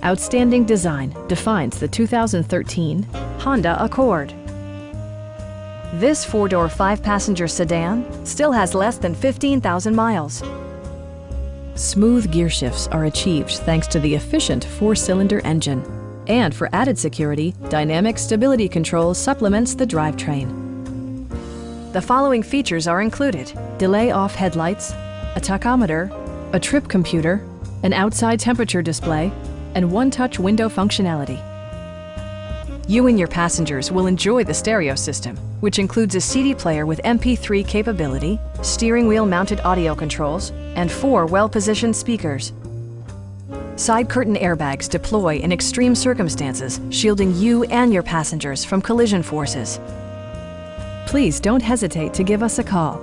Outstanding design defines the 2013 Honda Accord. This four-door, five-passenger sedan still has less than 15,000 miles. Smooth gear shifts are achieved thanks to the efficient four-cylinder engine. And for added security, dynamic stability control supplements the drivetrain. The following features are included: delay-off headlights, a tachometer, a trip computer, an outside temperature display, and one-touch window functionality. You and your passengers will enjoy the stereo system, which includes a CD player with MP3 capability, steering wheel mounted audio controls, and 4 well-positioned speakers. Side curtain airbags deploy in extreme circumstances, shielding you and your passengers from collision forces. Please don't hesitate to give us a call.